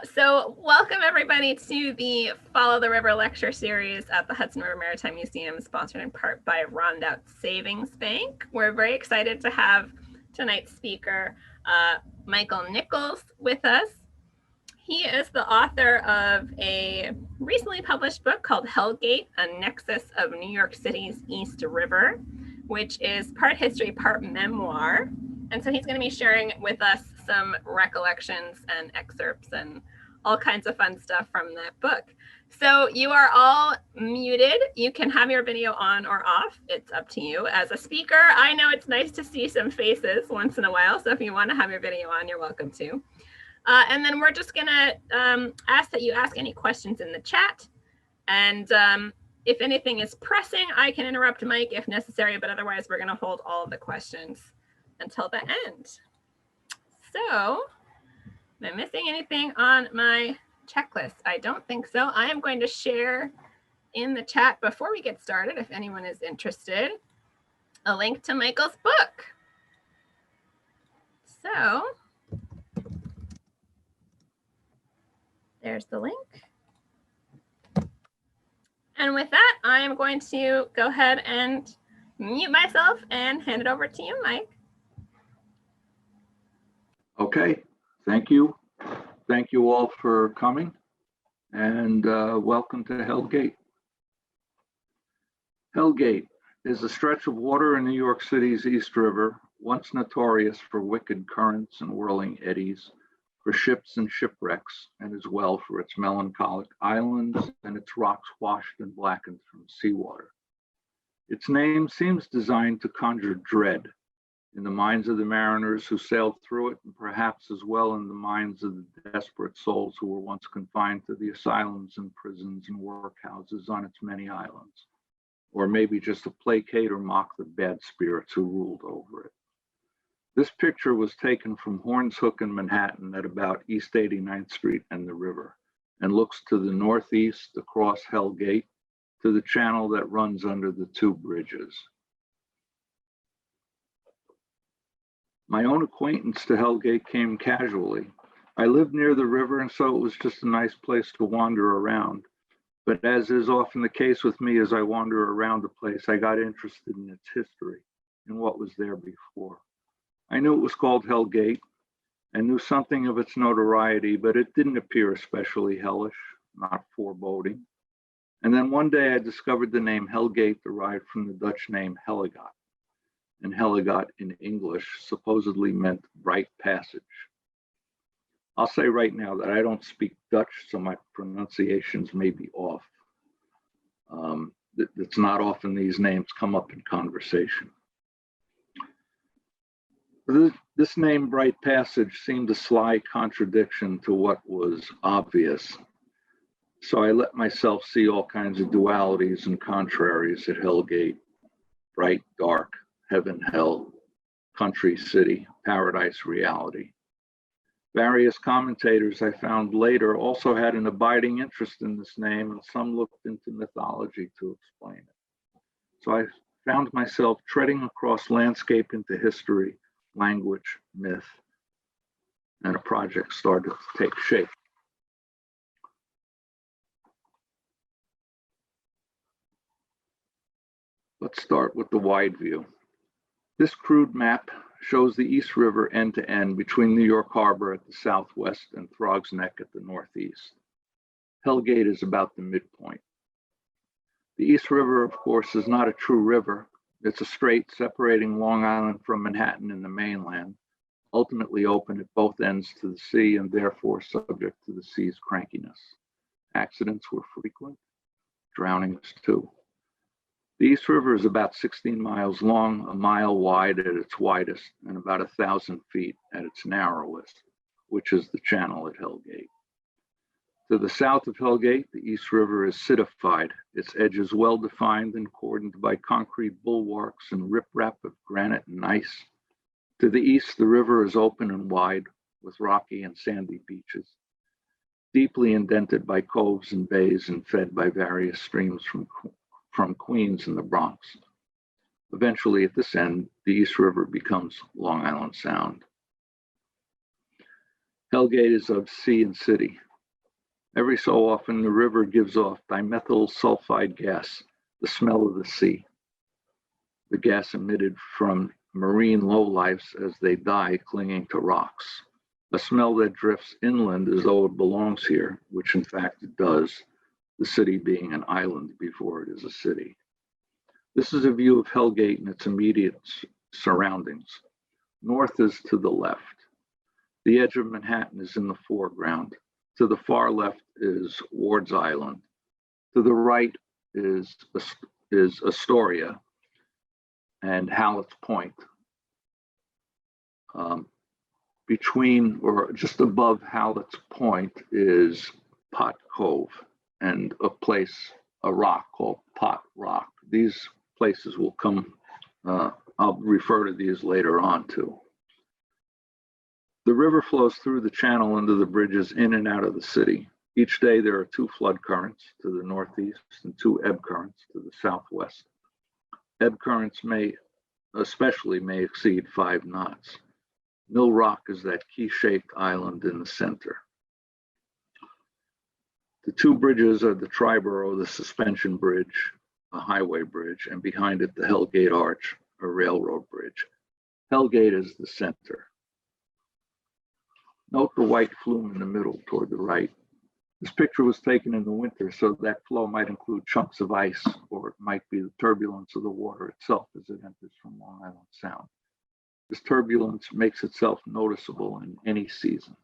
So welcome everybody to the Follow the River lecture series at the Hudson River Maritime Museum, sponsored in part by Rondout Savings Bank. We're very excited to have tonight's speaker, Michael Nichols, with us. He is the author of a recently published book called Hellgate, a Nexus of New York City's East River, which is part history, part memoir. And so he's going to be sharing with us some recollections and excerpts and all kinds of fun stuff from that book. So you are all muted. You can have your video on or off. It's up to you. As a speaker, I know it's nice to see some faces once in a while. So if you want to have your video on, you're welcome to. And then we're just going to ask that you ask any questions in the chat. And if anything is pressing, I can interrupt Mike if necessary, but otherwise we're going to hold all of the questions until the end. So, am I missing anything on my checklist? I don't think so. I am going to share in the chat before we get started, if anyone is interested, a link to Michael's book. So, there's the link. And with that, I am going to go ahead and mute myself and hand it over to you, Mike. Okay, thank you. Thank you all for coming, and welcome to Hellgate. Hellgate is a stretch of water in New York City's East River, once notorious for wicked currents and whirling eddies, for ships and shipwrecks, and as well for its melancholic islands and its rocks washed and blackened from seawater. Its name seems designed to conjure dread in the minds of the mariners who sailed through it, and perhaps as well in the minds of the desperate souls who were once confined to the asylums and prisons and workhouses on its many islands, or maybe just to placate or mock the bad spirits who ruled over it. This picture was taken from Horns Hook in Manhattan at about East 89th Street and the river, and looks to the northeast across Hellgate to the channel that runs under the two bridges. My own acquaintance to Hellgate came casually. I lived near the river, and so it was just a nice place to wander around. But as is often the case with me, as I wander around the place, I got interested in its history and what was there before. I knew it was called Hellgate and knew something of its notoriety, but it didn't appear especially hellish, not foreboding. And then one day I discovered the name Hellgate derived from the Dutch name Hellegat. And Hellegat in English supposedly meant bright passage. I'll say right now that I don't speak Dutch, so my pronunciations may be off. It's not often these names come up in conversation. This name, Bright Passage, seemed a sly contradiction to what was obvious. So I let myself see all kinds of dualities and contraries at Hellgate: bright, dark, heaven, hell, country, city, paradise, reality. Various commentators I found later also had an abiding interest in this name, and some looked into mythology to explain it. So I found myself treading across landscape into history, language, myth, and a project started to take shape. Let's start with the wide view. This crude map shows the East River end to end between New York Harbor at the southwest and Throgs Neck at the northeast. Hellgate is about the midpoint. The East River, of course, is not a true river. It's a strait separating Long Island from Manhattan and the mainland, ultimately open at both ends to the sea and therefore subject to the sea's crankiness. Accidents were frequent, drownings too. The East River is about 16 miles long, a mile wide at its widest, and about 1,000 feet at its narrowest, which is the channel at Hellgate. To the south of Hellgate, the East River is citified, its edges well-defined and cordoned by concrete bulwarks and riprap of granite and ice. To the east, the river is open and wide, with rocky and sandy beaches, deeply indented by coves and bays and fed by various streams from Queens and the Bronx. Eventually, at this end, the East River becomes Long Island Sound. Hellgate is of sea and city. Every so often, the river gives off dimethyl sulfide gas, the smell of the sea. The gas emitted from marine lowlifes as they die clinging to rocks. A smell that drifts inland as though it belongs here, which in fact it does, the city being an island before it is a city. This is a view of Hellgate and its immediate surroundings. North is to the left. The edge of Manhattan is in the foreground. To the far left is Ward's Island. To the right is Astoria and Hallett's Point. Between or just above Hallett's Point is Pot Cove and a rock called Pot Rock. These places will come, I'll refer to these later on too. The river flows through the channel into the bridges in and out of the city. Each day there are 2 flood currents to the northeast and 2 ebb currents to the southwest. Ebb currents especially may exceed 5 knots. Mill Rock is that key-shaped island in the center. The 2 bridges are the Triborough, the suspension bridge, a highway bridge, and behind it the Hellgate Arch, a railroad bridge. Hellgate is the center. Note the white flume in the middle toward the right. This picture was taken in the winter, so that flow might include chunks of ice, or it might be the turbulence of the water itself as it enters from Long Island Sound. This turbulence makes itself noticeable in any season.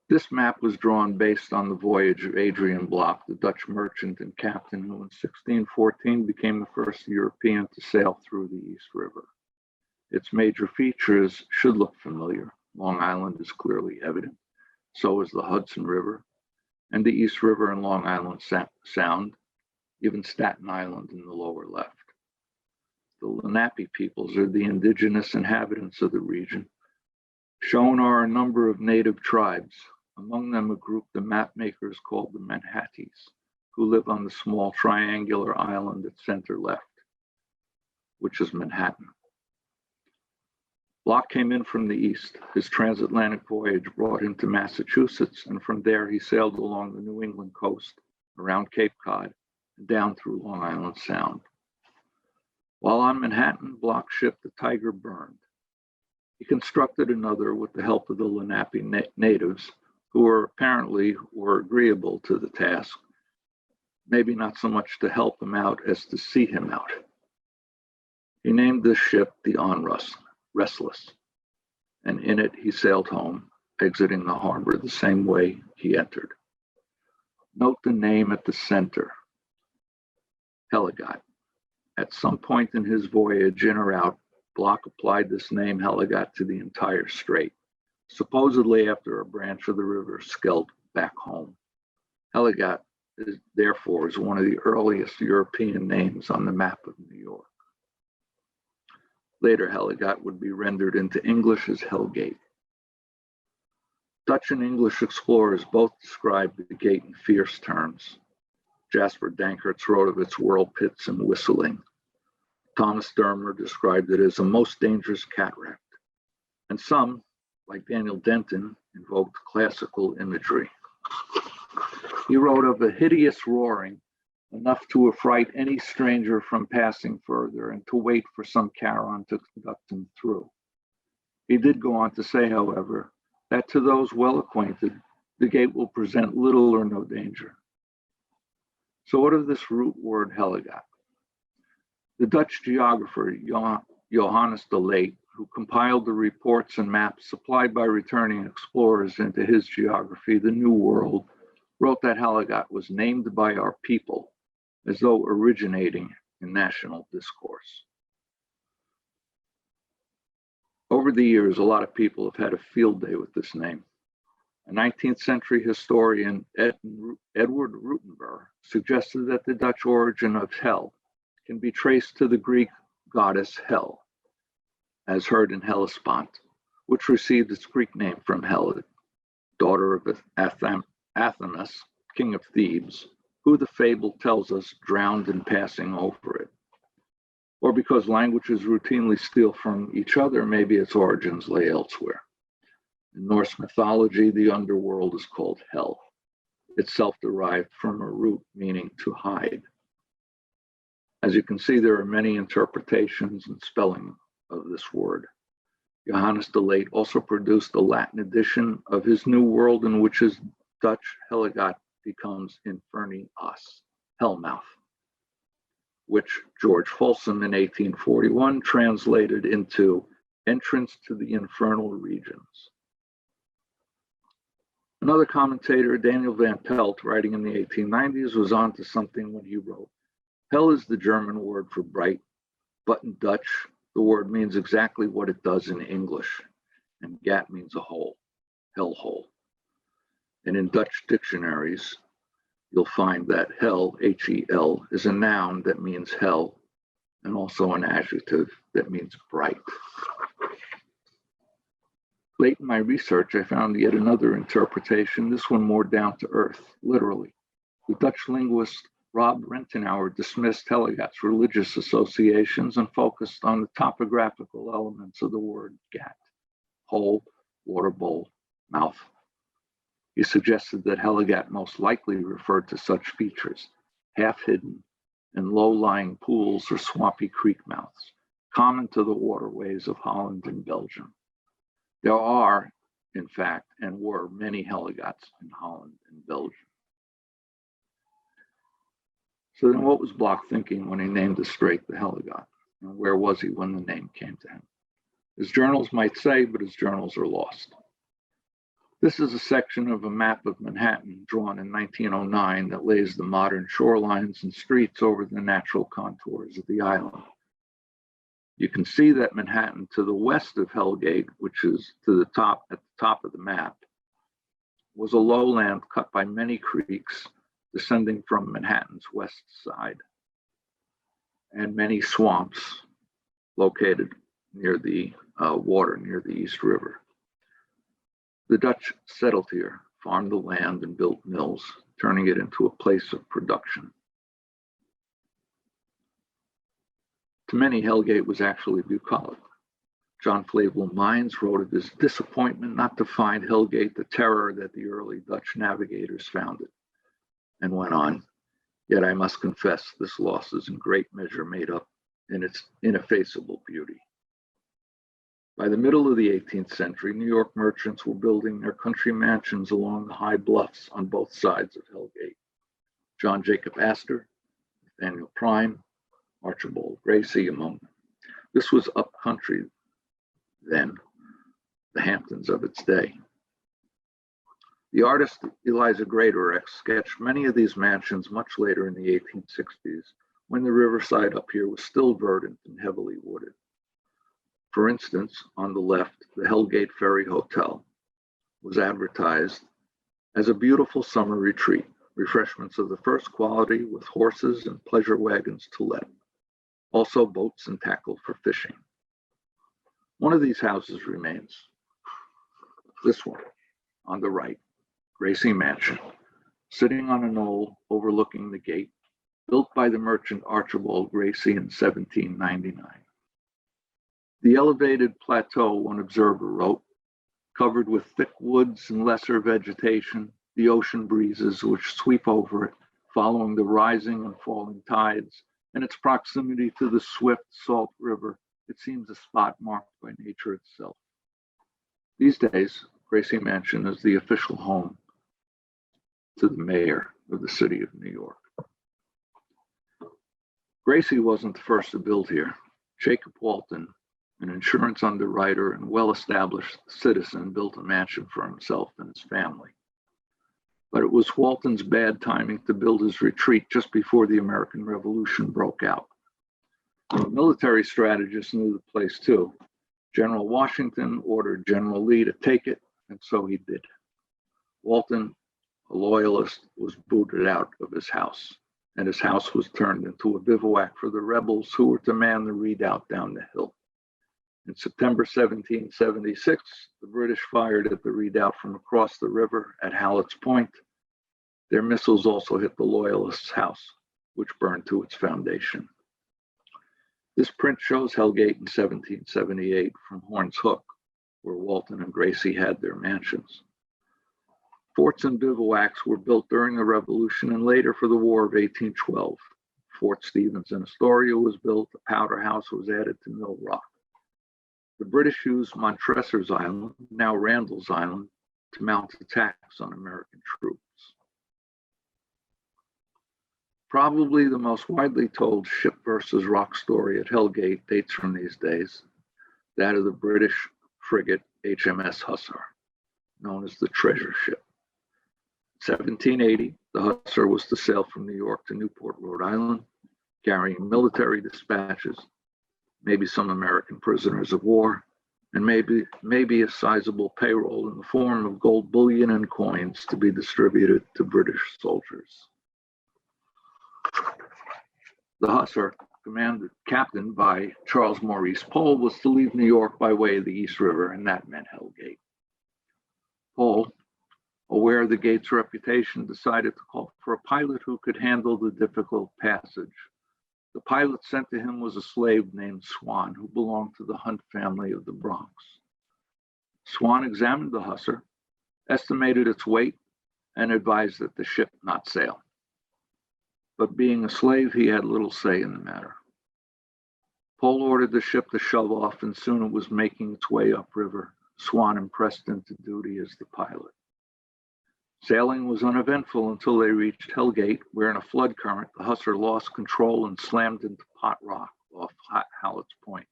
This map was drawn based on the voyage of Adrian Block, the Dutch merchant and captain who in 1614 became the first European to sail through the East River. Its major features should look familiar. Long Island is clearly evident. So is the Hudson River and the East River and Long Island Sound, even Staten Island in the lower left. The Lenape peoples are the indigenous inhabitants of the region. Shown are a number of native tribes, among them a group the map makers called the Manhattees, who live on the small triangular island at center left, which is Manhattan. Block came in from the east. His transatlantic voyage brought him to Massachusetts, and from there he sailed along the New England coast, around Cape Cod, and down through Long Island Sound. While on Manhattan, Block's ship, the Tiger, burned. He constructed another with the help of the Lenape natives, who were agreeable to the task, maybe not so much to help him out as to see him out. He named this ship the Restless, and in it he sailed home, exiting the harbor the same way he entered. Note the name at the center, Hellegat. At some point in his voyage in or out, Block applied this name Hellegat to the entire strait, supposedly after a branch of the river scaled back home. Hellegat therefore is one of the earliest European names on the map of New York. Later, Hellegat would be rendered into English as Hellgate. Dutch and English explorers both described the gate in fierce terms. Jasper Dankertz wrote of its whirl pits and whistling. Thomas Dermer described it as a most dangerous cataract. And some, like Daniel Denton, invoked classical imagery. He wrote of a hideous roaring, enough to affright any stranger from passing further and to wait for some Charon to conduct him through. He did go on to say, however, that to those well acquainted, the gate will present little or no danger. So what of this root word Hellegat? The Dutch geographer Johannes de Laet, who compiled the reports and maps supplied by returning explorers into his geography, the New World, wrote that Hellegat was named by our people as though originating in national discourse. Over the years, a lot of people have had a field day with this name. A 19th century historian, Edward Rutenberg, suggested that the Dutch origin of hell can be traced to the Greek goddess Hel, as heard in Hellespont, which received its Greek name from Helen, daughter of Athamas, king of Thebes, who the fable tells us drowned in passing over it. Or because languages routinely steal from each other, maybe its origins lay elsewhere. In Norse mythology, the underworld is called hell, itself derived from a root meaning to hide. As you can see, there are many interpretations and spelling of this word. Johannes de Laet also produced a Latin edition of his New World, in which his Dutch Hellegat becomes Inferni As, Hellmouth, which George Folsom in 1841 translated into Entrance to the Infernal Regions. Another commentator, Daniel van Pelt, writing in the 1890s, was onto something when he wrote, "Hell is the German word for bright, but in Dutch, the word means exactly what it does in English, and gat means a hole, hellhole. And in Dutch dictionaries, you'll find that hell, H-E-L, is a noun that means hell, and also an adjective that means bright." Late in my research, I found yet another interpretation, this one more down to earth, literally. The Dutch linguist Rob Rentenauer dismissed Hellegat's religious associations and focused on the topographical elements of the word gat, hole, water bowl, mouth. He suggested that Hellegat most likely referred to such features, half-hidden and low-lying pools or swampy creek mouths, common to the waterways of Holland and Belgium. There are, in fact, and were many Hellegats in Holland and Belgium. So then what was Bloch thinking when he named the strait the Hellegat? And where was he when the name came to him? His journals might say, but his journals are lost. This is a section of a map of Manhattan drawn in 1909 that lays the modern shorelines and streets over the natural contours of the island. You can see that Manhattan to the west of Hellgate, which is to the top, at the top of the map, was a lowland cut by many creeks descending from Manhattan's west side, and many swamps located near the water, near the East River. The Dutch settled here, farmed the land, and built mills, turning it into a place of production. To many, Hellgate was actually bucolic. John Flavel Mines wrote of his disappointment not to find Hellgate the terror that the early Dutch navigators found it, and went on, "Yet I must confess this loss is in great measure made up in its ineffaceable beauty." By the middle of the 18th century, New York merchants were building their country mansions along the high bluffs on both sides of Hellgate. John Jacob Astor, Nathaniel Prime, Archibald Gracie among them. This was up country then, the Hamptons of its day. The artist Eliza Greatorex sketched many of these mansions much later in the 1860s, when the riverside up here was still verdant and heavily wooded. For instance, on the left, the Hellgate Ferry Hotel was advertised as a beautiful summer retreat, refreshments of the first quality with horses and pleasure wagons to let, also boats and tackle for fishing. One of these houses remains, this one on the right, Gracie Mansion, sitting on a knoll overlooking the gate, built by the merchant Archibald Gracie in 1799. The elevated plateau, one observer wrote, covered with thick woods and lesser vegetation, the ocean breezes which sweep over it, following the rising and falling tides, and its proximity to the swift salt river, it seems a spot marked by nature itself. These days, Gracie Mansion is the official home to the mayor of the city of New York. Gracie wasn't the first to build here. Jacob Walton, an insurance underwriter and well-established citizen, built a mansion for himself and his family. But it was Walton's bad timing to build his retreat just before the American Revolution broke out. The military strategist knew the place too. General Washington ordered General Lee to take it, and so he did. Walton, a loyalist, was booted out of his house, and his house was turned into a bivouac for the rebels who were to man the redoubt down the hill. In September 1776, the British fired at the redoubt from across the river at Hallett's Point. Their missiles also hit the Loyalists' house, which burned to its foundation. This print shows Hellgate in 1778 from Horn's Hook, where Walton and Gracie had their mansions. Forts and bivouacs were built during the Revolution and later for the War of 1812. Fort Stevens in Astoria was built, a powder house was added to Mill Rock. The British used Montresor's Island, now Randall's Island, to mount attacks on American troops. Probably the most widely told ship versus rock story at Hellgate dates from these days, that of the British frigate HMS Hussar, known as the treasure ship. In 1780, the Hussar was to sail from New York to Newport, Rhode Island, carrying military dispatches, maybe some American prisoners of war, and maybe a sizable payroll in the form of gold bullion and coins to be distributed to British soldiers. The Hussar, captained by Charles Maurice Pole, was to leave New York by way of the East River, and that meant Hellgate. Pole, aware of the gate's reputation, decided to call for a pilot who could handle the difficult passage. The pilot sent to him was a slave named Swan, who belonged to the Hunt family of the Bronx. Swan examined the Hussar, estimated its weight, and advised that the ship not sail. But being a slave, he had little say in the matter. Pole ordered the ship to shove off, and soon it was making its way upriver, Swan impressed into duty as the pilot. Sailing was uneventful until they reached Hellgate, where in a flood current, the Hussar lost control and slammed into Pot Rock off Hallett's Point.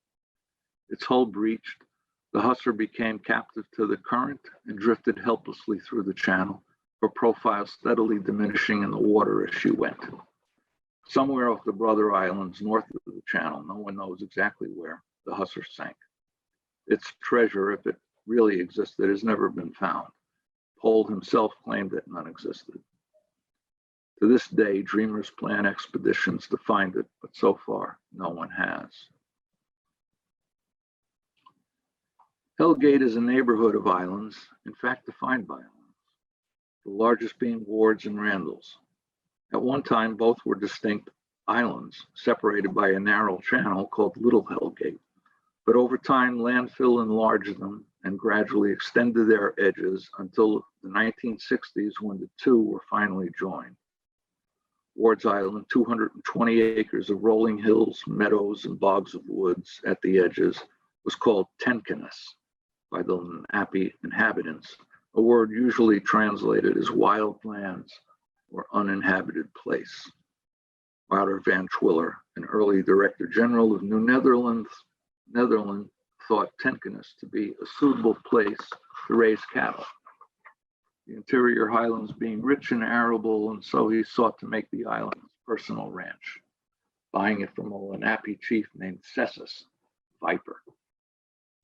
Its hull breached, the Hussar became captive to the current and drifted helplessly through the channel, her profile steadily diminishing in the water as she went. Somewhere off the Brother Islands north of the channel, no one knows exactly where, the Hussar sank. Its treasure, if it really existed, has never been found. Pole himself claimed that none existed. To this day, dreamers plan expeditions to find it, but so far, no one has. Hellgate is a neighborhood of islands, in fact defined by islands, the largest being Ward's and Randall's. At one time, both were distinct islands, separated by a narrow channel called Little Hellgate. But over time, landfill enlarged them and gradually extended their edges until the 1960s, when the two were finally joined. Ward's Island, 220 acres of rolling hills, meadows, and bogs of woods at the edges, was called Tenkeness by the Lenape inhabitants, a word usually translated as wild lands or uninhabited place. Wouter van Twiller, an early Director General of New Netherlands, thought Tenkeness to be a suitable place to raise cattle. The interior highlands being rich and arable, and so he sought to make the island his personal ranch, buying it from a Lenape chief named Cessus, Viper.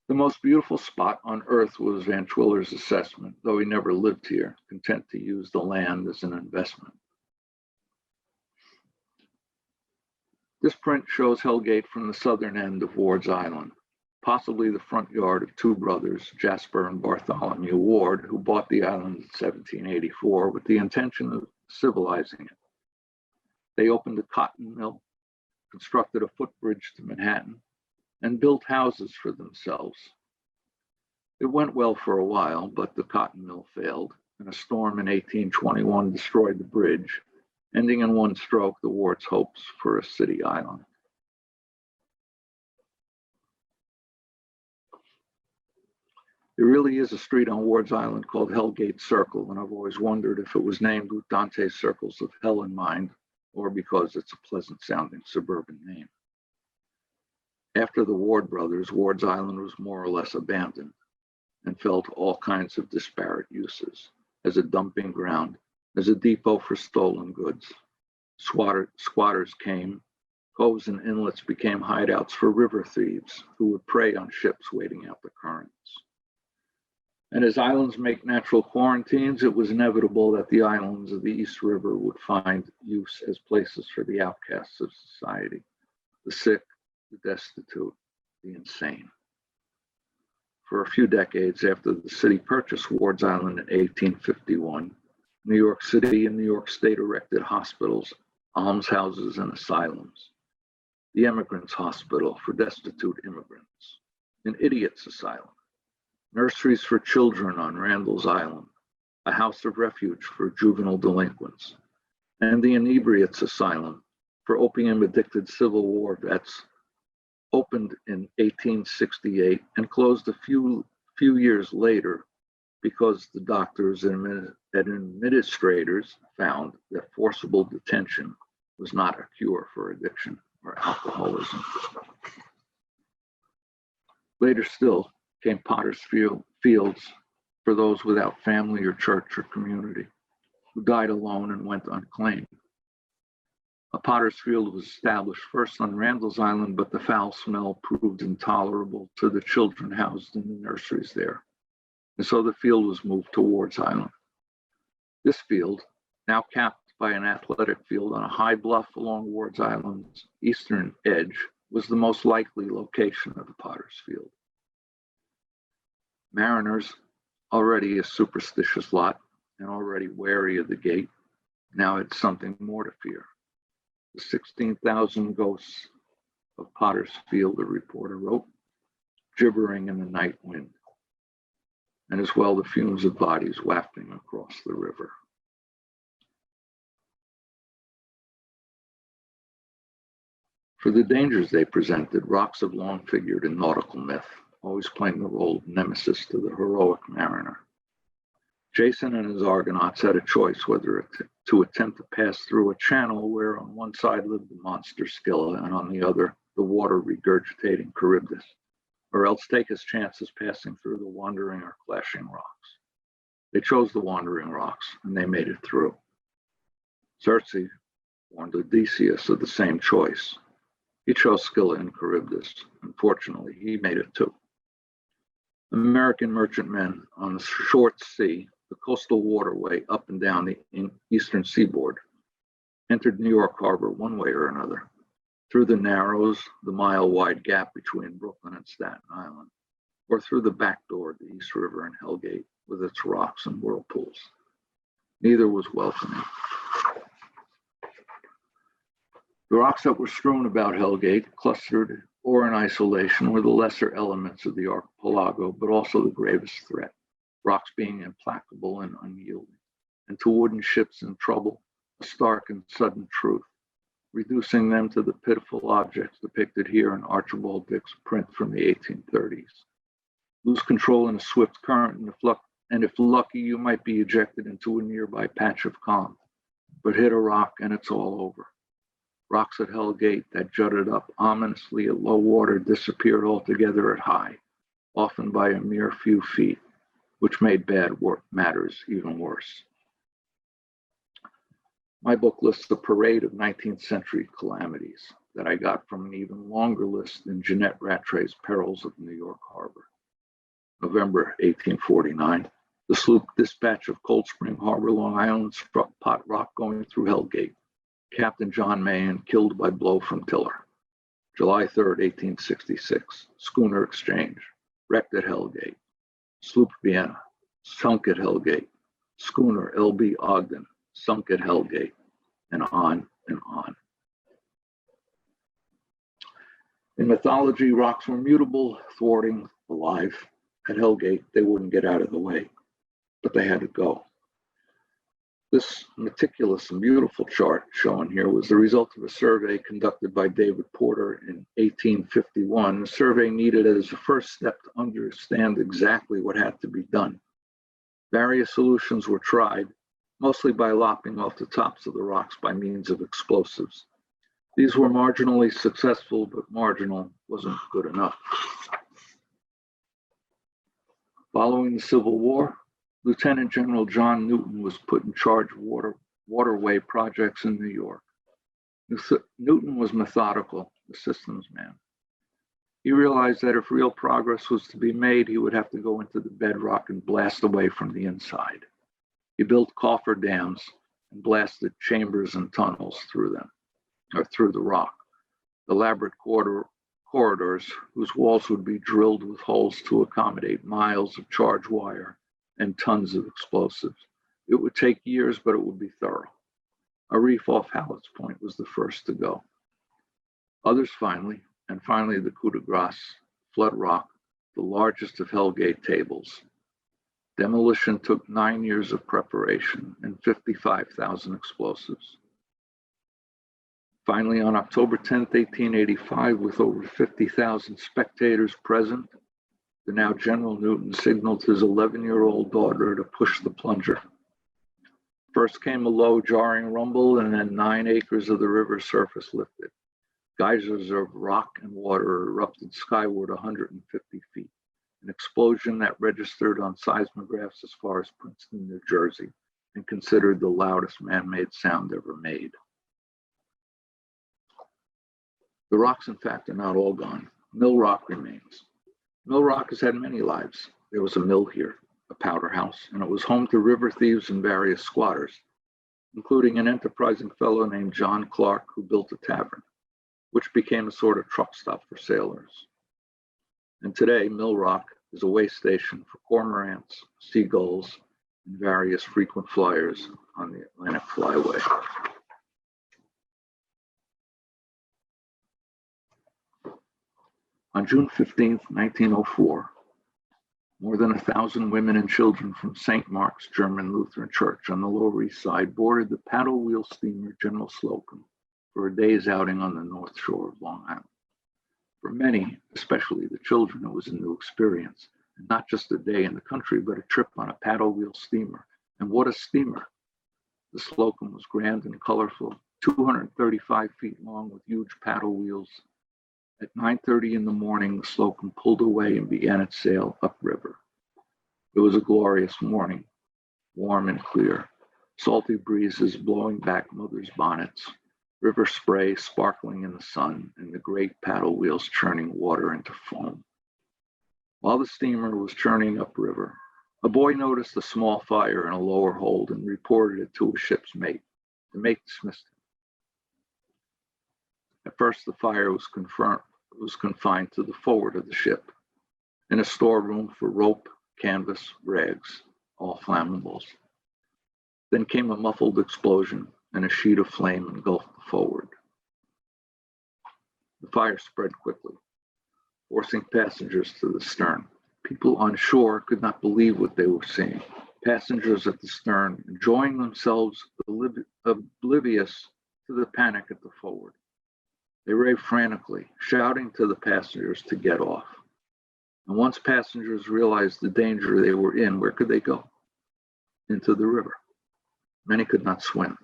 The most beautiful spot on earth was Van Twiller's assessment, though he never lived here, content to use the land as an investment. This print shows Hellgate from the southern end of Ward's Island, possibly the front yard of two brothers, Jasper and Bartholomew Ward, who bought the island in 1784 with the intention of civilizing it. They opened a cotton mill, constructed a footbridge to Manhattan, and built houses for themselves. It went well for a while, but the cotton mill failed, and a storm in 1821 destroyed the bridge, ending in one stroke the Ward's hopes for a city island. There really is a street on Ward's Island called Hellgate Circle, and I've always wondered if it was named with Dante's Circles of Hell in mind, or because it's a pleasant sounding suburban name. After the Ward brothers, Ward's Island was more or less abandoned and fell to all kinds of disparate uses, as a dumping ground, as a depot for stolen goods. Squatters came, coves and inlets became hideouts for river thieves who would prey on ships waiting out the currents. And as islands make natural quarantines, it was inevitable that the islands of the East River would find use as places for the outcasts of society, the sick, the destitute, the insane. For a few decades after the city purchased Ward's Island in 1851, New York City and New York State erected hospitals, almshouses, and asylums. The Emigrants Hospital for destitute immigrants, an idiot's asylum, nurseries for children on Randall's Island, a house of refuge for juvenile delinquents, and the Inebriates Asylum for opium-addicted Civil War vets, opened in 1868 and closed a few years later because the doctors and administrators found that forcible detention was not a cure for addiction or alcoholism. Later still came Potter's Fields for those without family or church or community, who died alone and went unclaimed. A Potter's Field was established first on Randall's Island, but the foul smell proved intolerable to the children housed in the nurseries there. And so the field was moved to Ward's Island. This field, now capped by an athletic field on a high bluff along Ward's Island's eastern edge, was the most likely location of the Potter's Field. Mariners, already a superstitious lot and already wary of the gate, now had something more to fear. The 16,000 ghosts of Potter's Field, a reporter wrote, gibbering in the night wind, and as well the fumes of bodies wafting across the river. For the dangers they presented, rocks have long figured in nautical myth, always playing the role of nemesis to the heroic mariner. Jason and his Argonauts had a choice whether to attempt to pass through a channel where on one side lived the monster Scylla and on the other the water regurgitating Charybdis, or else take his chances passing through the wandering or clashing rocks. They chose the wandering rocks and they made it through. Circe warned Odysseus of the same choice. He chose Scylla and Charybdis. Unfortunately, he made it too. American merchantmen on the short sea, the coastal waterway up and down the eastern seaboard, entered New York Harbor one way or another, through the Narrows, the mile-wide gap between Brooklyn and Staten Island, or through the back door of the East River and Hellgate with its rocks and whirlpools. Neither was welcoming. The rocks that were strewn about Hellgate, clustered or in isolation, were the lesser elements of the archipelago, but also the gravest threat, rocks being implacable and unyielding, and to wooden ships in trouble, a stark and sudden truth, reducing them to the pitiful objects depicted here in Archibald Dick's print from the 1830s. Lose control in a swift current, and if lucky, you might be ejected into a nearby patch of calm, but hit a rock and it's all over. Rocks at Hellgate that jutted up ominously at low water disappeared altogether at high, often by a mere few feet, which made bad matters even worse. My book lists a parade of 19th century calamities that I got from an even longer list than Jeanette Rattray's Perils of New York Harbor. November 1849, the sloop Dispatch of Cold Spring Harbor, Long Island, struck Pot Rock going through Hellgate. Captain John Mahan killed by blow from tiller. July 3rd, 1866, Schooner Exchange, wrecked at Hellgate. Sloop Vienna, sunk at Hellgate. Schooner LB Ogden, sunk at Hellgate, and on and on. In mythology, rocks were mutable, thwarting, alive. At Hellgate, they wouldn't get out of the way, but they had to go. This meticulous and beautiful chart shown here was the result of a survey conducted by David Porter in 1851, a survey needed as a first step to understand exactly what had to be done. Various solutions were tried, mostly by lopping off the tops of the rocks by means of explosives. These were marginally successful, but marginal wasn't good enough. Following the Civil War, Lieutenant General John Newton was put in charge of waterway projects in New York. Newton was methodical, a systems man. He realized that if real progress was to be made, he would have to go into the bedrock and blast away from the inside. He built coffer dams and blasted chambers and tunnels through them, or through the rock, elaborate corridors whose walls would be drilled with holes to accommodate miles of charged wire and tons of explosives. It would take years, but it would be thorough. A reef off Hallett's Point was the first to go. Others finally the coup de grace, Flood Rock, the largest of Hellgate tables. Demolition took 9 years of preparation and 55,000 explosives. Finally, on October 10, 1885, with over 50,000 spectators present, the now General Newton signaled his 11-year-old daughter to push the plunger. First came a low, jarring rumble, and then 9 acres of the river surface lifted. Geysers of rock and water erupted skyward 150 feet, an explosion that registered on seismographs as far as Princeton, New Jersey, and considered the loudest man-made sound ever made. The rocks, in fact, are not all gone. Mill Rock remains. Mill Rock has had many lives. There was a mill here, a powder house, and it was home to river thieves and various squatters, including an enterprising fellow named John Clark, who built a tavern, which became a sort of truck stop for sailors. And today, Mill Rock is a way station for cormorants, seagulls, and various frequent flyers on the Atlantic Flyway. On June 15, 1904, more than 1,000 women and children from St. Mark's German Lutheran Church on the Lower East Side boarded the paddle wheel steamer General Slocum for a day's outing on the North Shore of Long Island. For many, especially the children, it was a new experience, and not just a day in the country, but a trip on a paddle wheel steamer. And what a steamer! The Slocum was grand and colorful, 235 feet long with huge paddle wheels. At 9:30 in the morning, the Slocum pulled away and began its sail upriver. It was a glorious morning, warm and clear, salty breezes blowing back mothers' bonnets, river spray sparkling in the sun, and the great paddle wheels churning water into foam. While the steamer was churning upriver, a boy noticed a small fire in a lower hold and reported it to a ship's mate. The mate dismissed him. At first, the fire was confined to the forward of the ship, in a storeroom for rope, canvas, rags, all flammables. Then came a muffled explosion, and a sheet of flame engulfed the forward. The fire spread quickly, forcing passengers to the stern. People on shore could not believe what they were seeing. Passengers at the stern enjoying themselves, oblivious to the panic at the forward. They raved frantically, shouting to the passengers to get off. And once passengers realized the danger they were in, where could they go? Into the river. Many could not swim.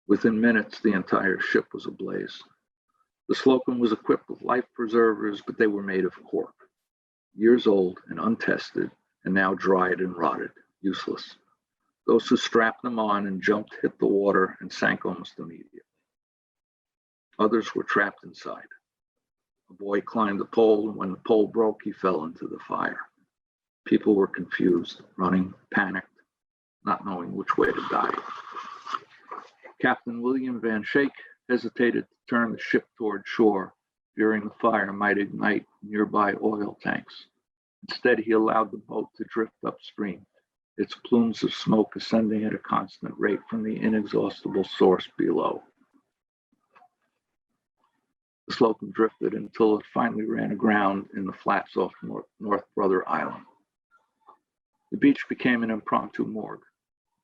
Within minutes, the entire ship was ablaze. The Slocum was equipped with life preservers, but they were made of cork, years old and untested, and now dried and rotted, useless. Those who strapped them on and jumped hit the water and sank almost immediately. Others were trapped inside. A boy climbed the pole, and when the pole broke, he fell into the fire. People were confused, running, panicked, not knowing which way to dive. Captain William Van Schaik hesitated to turn the ship toward shore, fearing the fire might ignite nearby oil tanks. Instead, he allowed the boat to drift upstream, its plumes of smoke ascending at a constant rate from the inexhaustible source below. The Slocum drifted until it finally ran aground in the flats off North Brother Island. The beach became an impromptu morgue,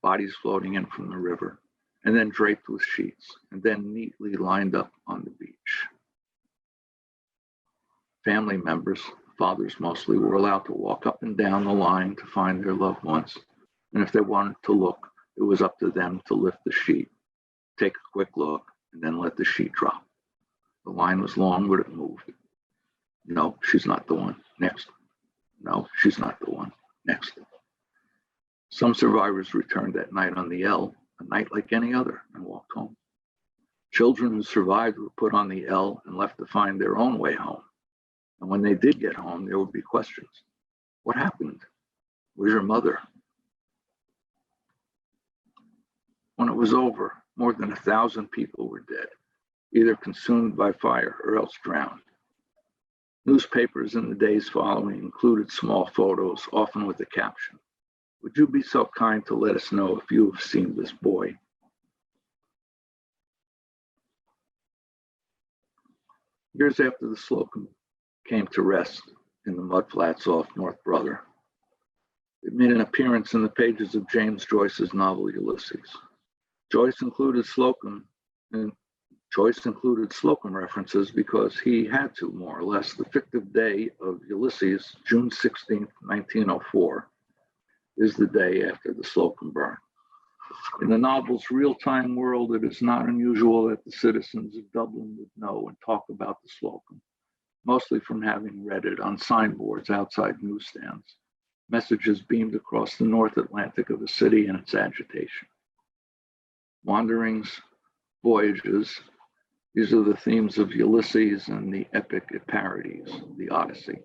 bodies floating in from the river, and then draped with sheets, and then neatly lined up on the beach. Family members, fathers mostly, were allowed to walk up and down the line to find their loved ones, and if they wanted to look, it was up to them to lift the sheet, take a quick look, and then let the sheet drop. The line was long, but it moved. No, she's not the one. Next. No, she's not the one. Next. Some survivors returned that night on the L, a night like any other, and walked home. Children who survived were put on the L and left to find their own way home. And when they did get home, there would be questions. What happened? Where's your mother? When it was over, more than 1,000 people were dead, either consumed by fire or else drowned. Newspapers in the days following included small photos, often with the caption, "Would you be so kind to let us know if you have seen this boy?" Years after the Slocum came to rest, in the mudflats off North Brother. It made an appearance in the pages of James Joyce's novel Ulysses. Joyce included Slocum references because he had to, more or less. The fictive day of Ulysses, June 16th, 1904, is the day after the Slocum burn. In the novel's real-time world, it is not unusual that the citizens of Dublin would know and talk about the Slocum, mostly from having read it on signboards outside newsstands. Messages beamed across the North Atlantic of the city and its agitation. Wanderings, voyages, these are the themes of Ulysses and the epic it parodies, the Odyssey,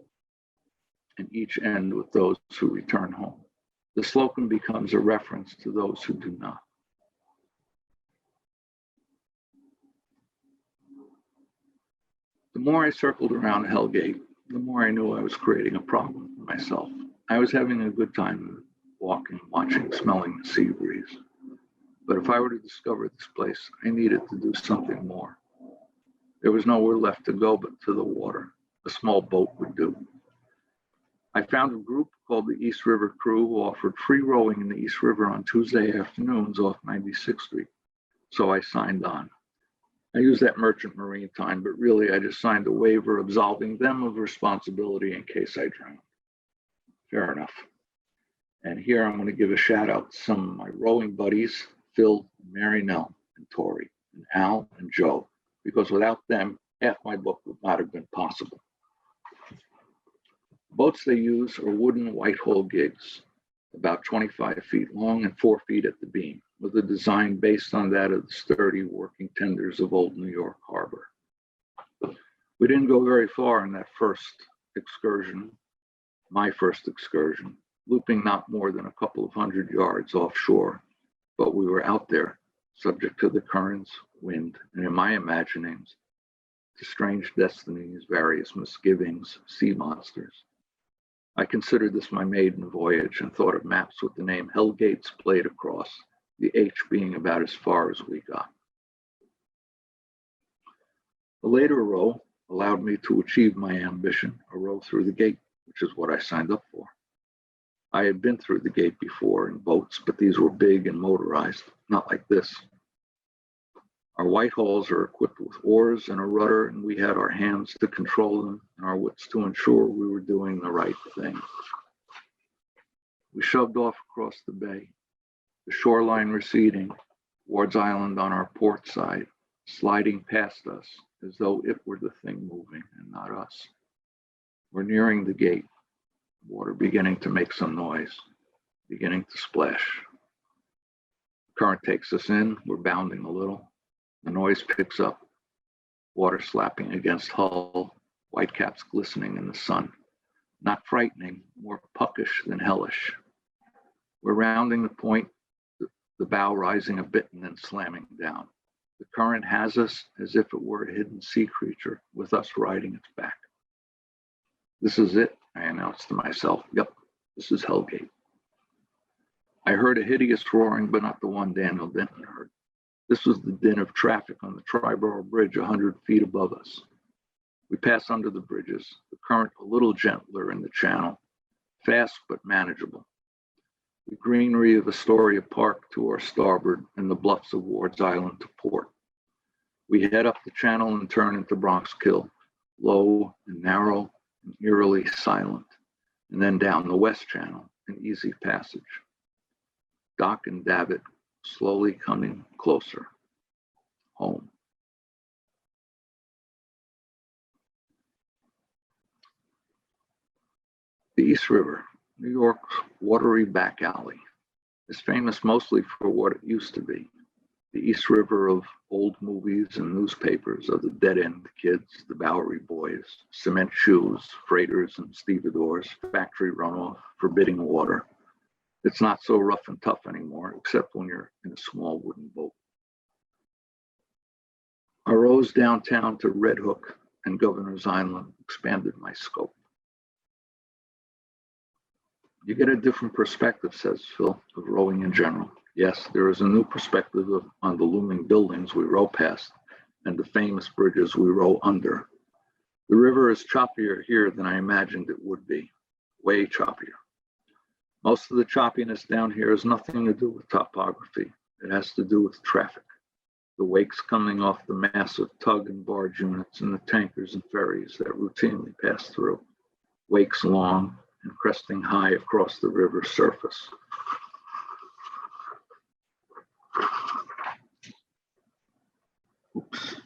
and each end with those who return home. The Slocum becomes a reference to those who do not. The more I circled around Hellgate, the more I knew I was creating a problem for myself. I was having a good time walking, watching, smelling the sea breeze. But if I were to discover this place, I needed to do something more. There was nowhere left to go but to the water. A small boat would do. I found a group called the East River Crew who offered free rowing in the East River on Tuesday afternoons off 96th Street. So I signed on. I used that merchant marine time, but really I just signed a waiver absolving them of responsibility in case I drowned. Fair enough. And here I'm going to give a shout out to some of my rowing buddies, Phil, Mary Nell, and Tori, and Al and Joe, because without them, half my book would not have been possible. Boats they use are wooden white-hull gigs, about 25 feet long and 4 feet at the beam, with a design based on that of the sturdy working tenders of old New York Harbor. We didn't go very far in that first excursion, my first excursion, looping not more than a couple of 100 yards offshore, but we were out there, subject to the currents, wind, and in my imaginings, to strange destinies, various misgivings, sea monsters. I considered this my maiden voyage and thought of maps with the name Hellgate splayed across, the H being about as far as we got. The later row allowed me to achieve my ambition, a row through the gate, which is what I signed up for. I had been through the gate before in boats, but these were big and motorized, not like this. Our white hulls are equipped with oars and a rudder, and we had our hands to control them and our wits to ensure we were doing the right thing. We shoved off across the bay, the shoreline receding, Ward's Island on our port side, sliding past us as though it were the thing moving and not us. We're nearing the gate, water beginning to make some noise, beginning to splash. The current takes us in, we're bounding a little. The noise picks up, water slapping against hull, whitecaps glistening in the sun. Not frightening, more puckish than hellish. We're rounding the point, the bow rising a bit and then slamming down. The current has us as if it were a hidden sea creature with us riding its back. This is it, I announced to myself. Yep, this is Hellgate. I heard a hideous roaring, but not the one Daniel Denton heard. This was the din of traffic on the Triborough Bridge 100 feet above us. We pass under the bridges, the current a little gentler in the channel, fast but manageable. The greenery of Astoria Park to our starboard and the bluffs of Ward's Island to port. We head up the channel and turn into Bronx Kill, low and narrow and eerily silent, and then down the West Channel, an easy passage. Dock and davit slowly coming closer, home. The East River, New York's watery back alley, is famous mostly for what it used to be. The East River of old movies and newspapers, of the dead-end kids, the Bowery boys, cement shoes, freighters and stevedores, factory runoff, forbidding water. It's not so rough and tough anymore, except when you're in a small wooden boat. Our rows downtown to Red Hook and Governor's Island expanded my scope. You get a different perspective, says Phil, of rowing in general. Yes, there is a new perspective on the looming buildings we row past and the famous bridges we row under. The river is choppier here than I imagined it would be, way choppier. Most of the choppiness down here has nothing to do with topography. It has to do with traffic. The wakes coming off the massive tug and barge units and the tankers and ferries that routinely pass through. Wakes long and cresting high across the river's surface. Oops.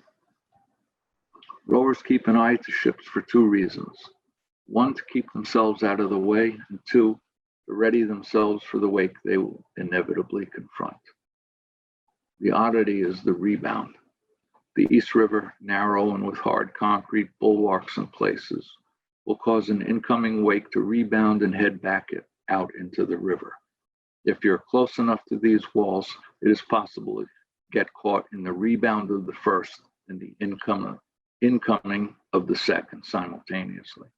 Rowers keep an eye to ships for two reasons. One, to keep themselves out of the way, and two, to ready themselves for the wake they will inevitably confront. The oddity is the rebound. The East River, narrow and with hard concrete bulwarks in places, will cause an incoming wake to rebound and head back out into the river. If you're close enough to these walls, it is possible to get caught in the rebound of the first and the incoming of the second simultaneously.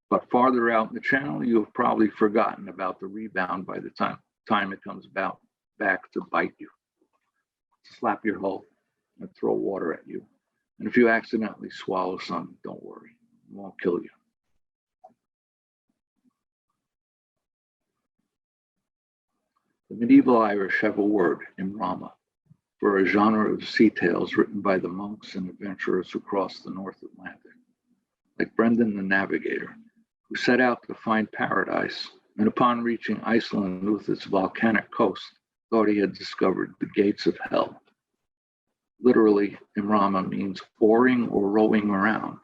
But farther out in the channel, you have probably forgotten about the rebound by the time it comes back to bite you, slap your hull, and throw water at you. And if you accidentally swallow some, don't worry, it won't kill you. The medieval Irish have a word, imrama, for a genre of sea tales written by the monks and adventurers who crossed the North Atlantic, like Brendan the Navigator, who set out to find paradise, and upon reaching Iceland with its volcanic coast, thought he had discovered the gates of hell. Literally, imrama means oaring or rowing around,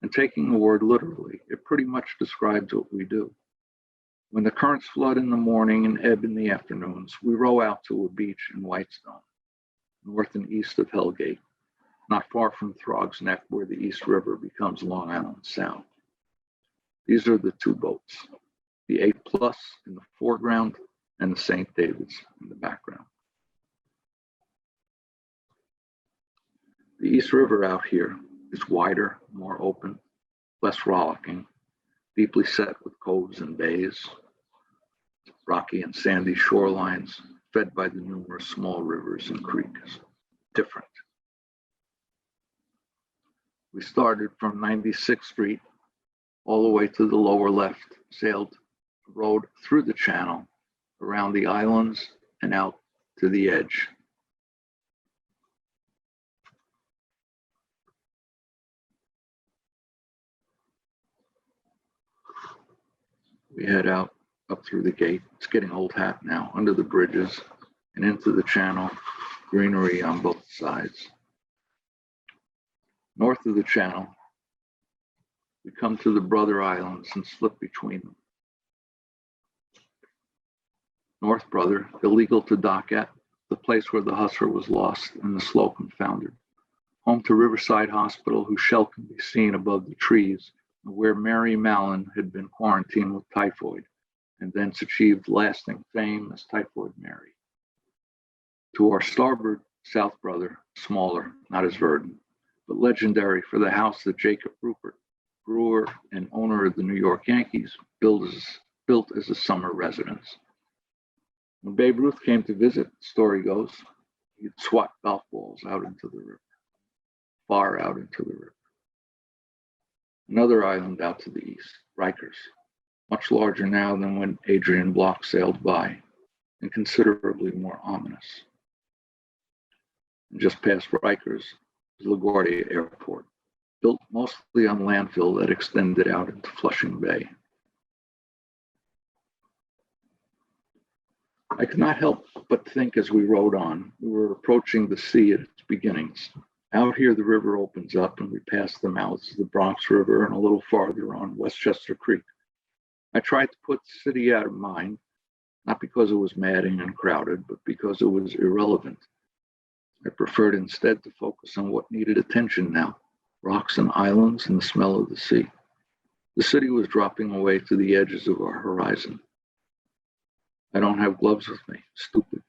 and taking the word literally, it pretty much describes what we do. When the currents flood in the morning and ebb in the afternoons, we row out to a beach in Whitestone, north and east of Hellgate, not far from Throgs Neck, where the East River becomes Long Island Sound. These are the two boats, the 8 Plus in the foreground and the St. David's in the background. The East River out here is wider, more open, less rollicking, deeply set with coves and bays, rocky and sandy shorelines fed by the numerous small rivers and creeks. Different. We started from 96th Street all the way to the lower left, sailed the road through the channel, around the islands, and out to the edge. We head out up through the gate. It's getting old hat now, under the bridges and into the channel, greenery on both sides. North of the channel, we come to the Brother Islands and slip between them. North Brother, illegal to dock at, the place where the Hussar was lost and the Slocum foundered. Home to Riverside Hospital, whose shell can be seen above the trees, where Mary Mallon had been quarantined with typhoid and thence achieved lasting fame as Typhoid Mary. To our starboard, South Brother, smaller, not as verdant, but legendary for the house that Jacob Rupert, brewer and owner of the New York Yankees, built as a summer residence. When Babe Ruth came to visit, the story goes, he'd swat golf balls out into the river, far out into the river. Another island out to the east, Rikers, much larger now than when Adrian Block sailed by, and considerably more ominous. And just past Rikers is LaGuardia Airport, built mostly on landfill that extended out into Flushing Bay. I could not help but think as we rode on, we were approaching the sea at its beginnings. Out here, the river opens up and we pass the mouths of the Bronx River and a little farther on Westchester Creek. I tried to put the city out of mind, not because it was madding and crowded, but because it was irrelevant. I preferred instead to focus on what needed attention now, rocks and islands and the smell of the sea. The city was dropping away to the edges of our horizon. I don't have gloves with me, stupid.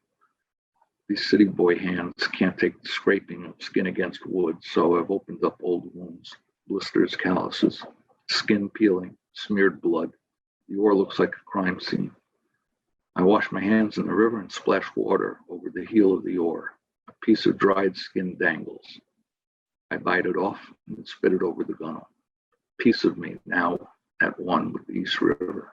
These city boy hands can't take the scraping of skin against wood, so I've opened up old wounds, blisters, calluses, skin peeling, smeared blood. The oar looks like a crime scene. I wash my hands in the river and splash water over the heel of the oar. A piece of dried skin dangles. I bite it off and spit it over the gunwale. Piece of me now at one with the East River.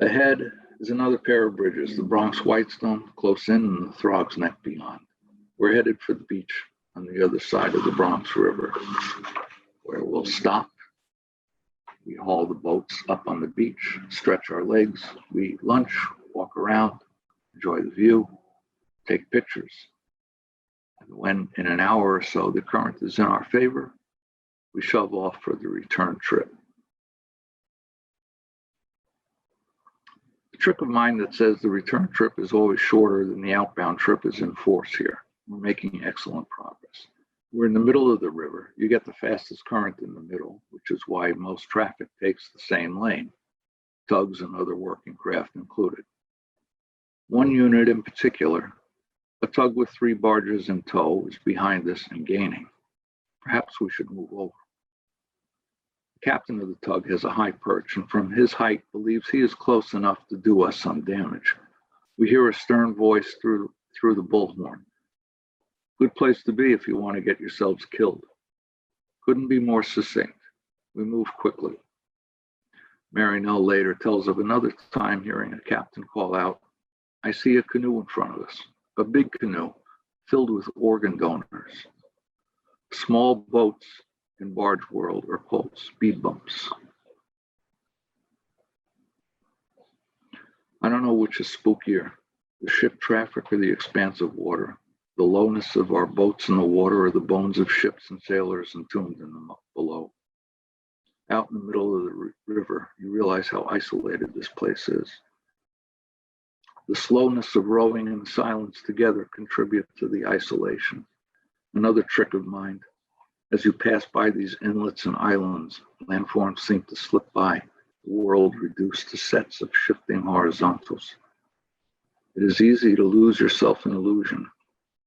Ahead is another pair of bridges, the Bronx Whitestone close in and the Throgs Neck beyond. We're headed for the beach on the other side of the Bronx River, where we'll stop. We haul the boats up on the beach, stretch our legs, we eat lunch, walk around, enjoy the view, take pictures. And when in an hour or so the current is in our favor, we shove off for the return trip. The trick of mine that says the return trip is always shorter than the outbound trip is in force here. We're making excellent progress. We're in the middle of the river. You get the fastest current in the middle, which is why most traffic takes the same lane, tugs and other working craft included. One unit in particular, a tug with 3 barges in tow, is behind us and gaining. Perhaps we should move over. The captain of the tug has a high perch, and from his height believes he is close enough to do us some damage. We hear a stern voice through the bullhorn. Good place to be if you want to get yourselves killed. Couldn't be more succinct. We move quickly. Mary Nell later tells of another time hearing a captain call out, "I see a canoe in front of us, a big canoe filled with organ donors." Small boats in barge world are called speed bumps. I don't know which is spookier, the ship traffic or the expanse of water, the lowness of our boats in the water or the bones of ships and sailors entombed in them below. Out in the middle of the river, you realize how isolated this place is. The slowness of rowing and silence together contribute to the isolation. Another trick of mind, as you pass by these inlets and islands, landforms seem to slip by, the world reduced to sets of shifting horizontals. It is easy to lose yourself in illusion,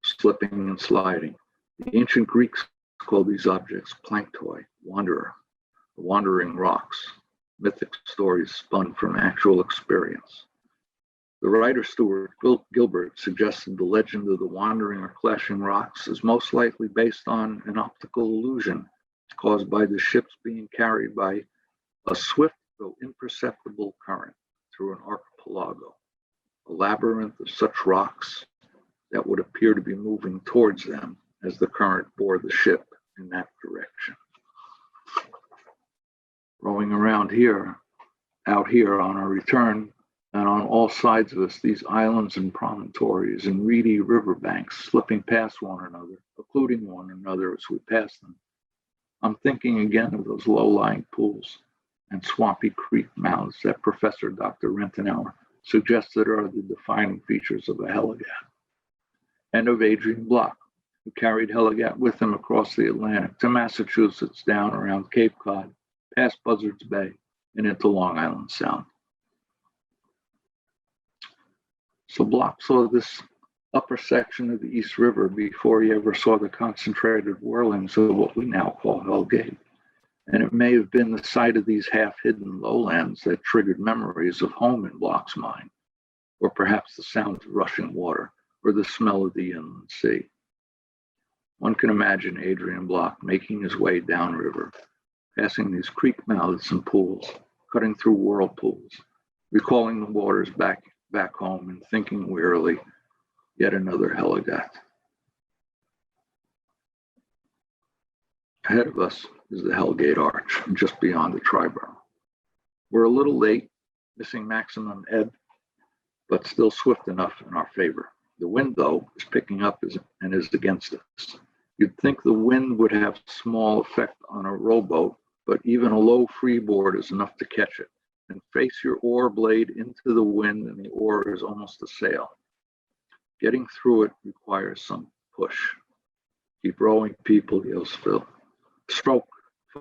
slipping and sliding. The ancient Greeks called these objects planktoi, wanderer, wandering rocks, mythic stories spun from actual experience. The writer Stuart Gilbert suggested the legend of the wandering or clashing rocks is most likely based on an optical illusion caused by the ships being carried by a swift though imperceptible current through an archipelago, a labyrinth of such rocks that would appear to be moving towards them as the current bore the ship in that direction. Rowing around here, out here on our return, and on all sides of us, these islands and promontories and reedy riverbanks slipping past one another, occluding one another as we pass them. I'm thinking again of those low-lying pools and swampy creek mouths that Professor Dr. Rentenauer suggested are the defining features of a Hellegat, and of Adrian Block, who carried Hellegat with him across the Atlantic to Massachusetts, down around Cape Cod, past Buzzards Bay, and into Long Island Sound. So Block saw this upper section of the East River before he ever saw the concentrated whirlings of what we now call Hell Gate. And it may have been the sight of these half-hidden lowlands that triggered memories of home in Block's mind, or perhaps the sound of rushing water, or the smell of the inland sea. One can imagine Adrian Block making his way downriver, passing these creek mouths and pools, cutting through whirlpools, recalling the waters back home and thinking wearily, yet another Hellegat. Ahead of us is the Hellgate Arch, just beyond the Triborough. We're a little late, missing maximum ebb, but still swift enough in our favor. The wind, though, is picking up and is against us. You'd think the wind would have small effect on a rowboat, but even a low freeboard is enough to catch it and face your oar blade into the wind, and the oar is almost a sail. Getting through it requires some push. Keep rowing, people, yells Phil. Stroke,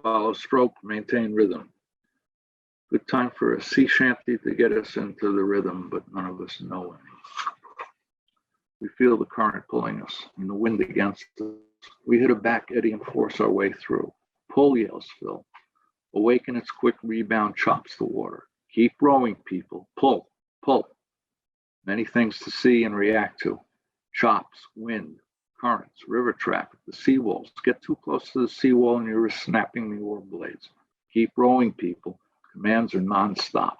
follow stroke, maintain rhythm. Good time for a sea shanty to get us into the rhythm, but none of us know any. We feel the current pulling us and the wind against us. We hit a back eddy and force our way through. Pull, yells Phil. Awaken its quick rebound chops the water. Keep rowing, people. Pull, pull. Many things to see and react to. Chops, wind, currents, river traffic, the seawalls. Get too close to the seawall and you're snapping the oar blades. Keep rowing, people. Commands are nonstop.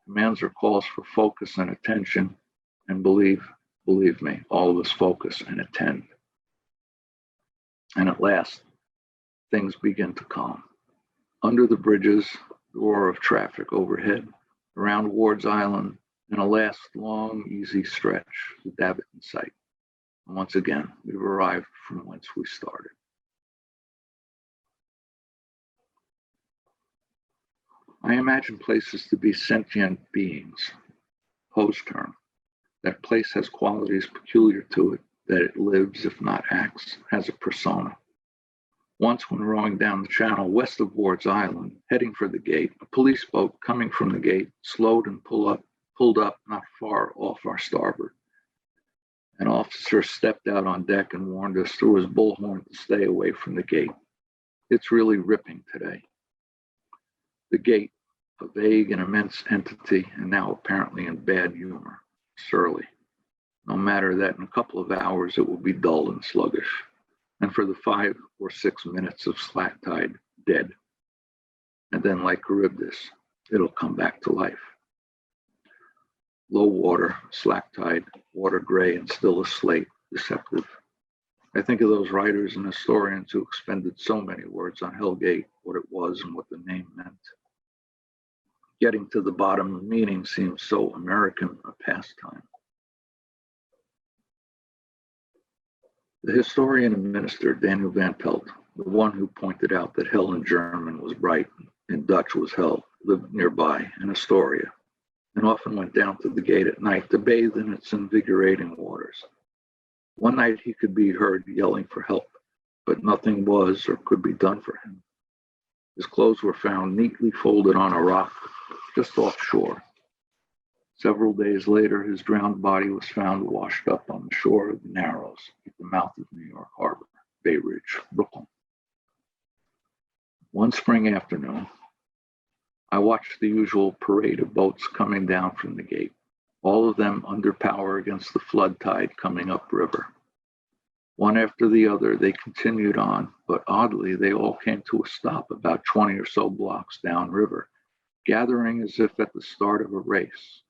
Commands are calls for focus and attention. And believe me, all of us focus and attend. And at last, things begin to calm. Under the bridges, the roar of traffic overhead, around Ward's Island, and a last long, easy stretch, the davit in sight. And once again, we've arrived from whence we started. I imagine places to be sentient beings, Poe's term. That place has qualities peculiar to it, that it lives, if not acts, has a persona. Once, when rowing down the channel west of Ward's Island, heading for the gate, a police boat coming from the gate slowed and pulled up not far off our starboard. An officer stepped out on deck and warned us through his bullhorn to stay away from the gate. It's really ripping today. The gate, a vague and immense entity, and now apparently in bad humor, surly. No matter that in a couple of hours it will be dull and sluggish, and for the 5 or 6 minutes of slack tide, dead. And then, like Charybdis, it'll come back to life. Low water, slack tide, water gray and still a slate, deceptive. I think of those writers and historians who expended so many words on Hellgate, what it was and what the name meant. Getting to the bottom of meaning seems so American a pastime. The historian and minister Daniel Van Pelt, the one who pointed out that hell in German was bright and Dutch was hell, lived nearby in Astoria, and often went down to the gate at night to bathe in its invigorating waters. One night he could be heard yelling for help, but nothing was or could be done for him. His clothes were found neatly folded on a rock just offshore. Several days later, his drowned body was found washed up on the shore of the Narrows at the mouth of New York Harbor, Bay Ridge, Brooklyn. One spring afternoon, I watched the usual parade of boats coming down from the gate, all of them under power against the flood tide coming upriver. One after the other, they continued on, but oddly, they all came to a stop about 20 or so blocks downriver, gathering as if at the start of a race.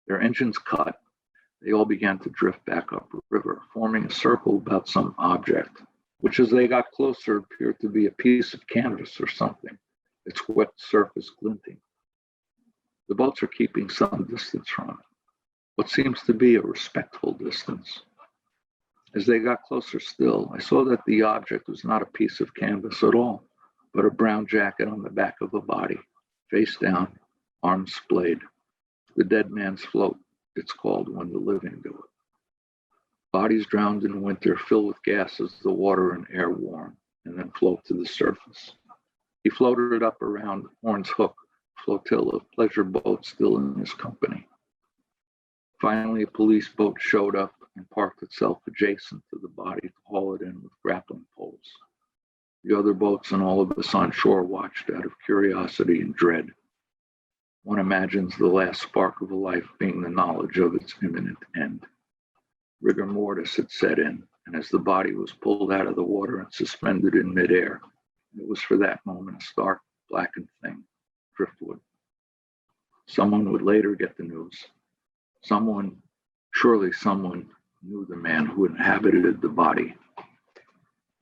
Their engines cut, they all began to drift back upriver, forming a circle about some object, which as they got closer appeared to be a piece of canvas or something, its wet surface glinting. The boats are keeping some distance from it, what seems to be a respectful distance. As they got closer still, I saw that the object was not a piece of canvas at all, but a brown jacket on the back of a body, face down, arms splayed. The dead man's float, it's called when the living do it. Bodies drowned in winter fill with gas as the water and air warm, and then float to the surface. He floated up around Horn's Hook, flotilla of pleasure boats still in his company. Finally, a police boat showed up and parked itself adjacent to the body to haul it in with grappling poles. The other boats and all of us on shore watched out of curiosity and dread. One imagines the last spark of a life being the knowledge of its imminent end. Rigor mortis had set in, and as the body was pulled out of the water and suspended in midair, it was for that moment a stark, blackened thing, driftwood. Someone would later get the news. Surely someone knew the man who inhabited the body.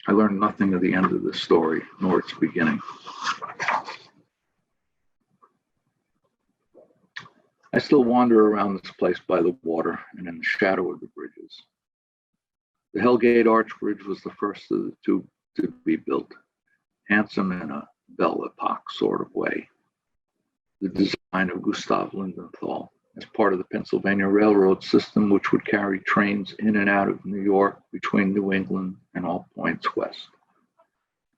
I learned nothing of the end of this story, nor its beginning. I still wander around this place by the water and in the shadow of the bridges. The Hellgate Arch Bridge was the first of the two to be built, handsome in a Belle Epoque sort of way. The design of Gustav Lindenthal as part of the Pennsylvania Railroad system, which would carry trains in and out of New York between New England and all points west.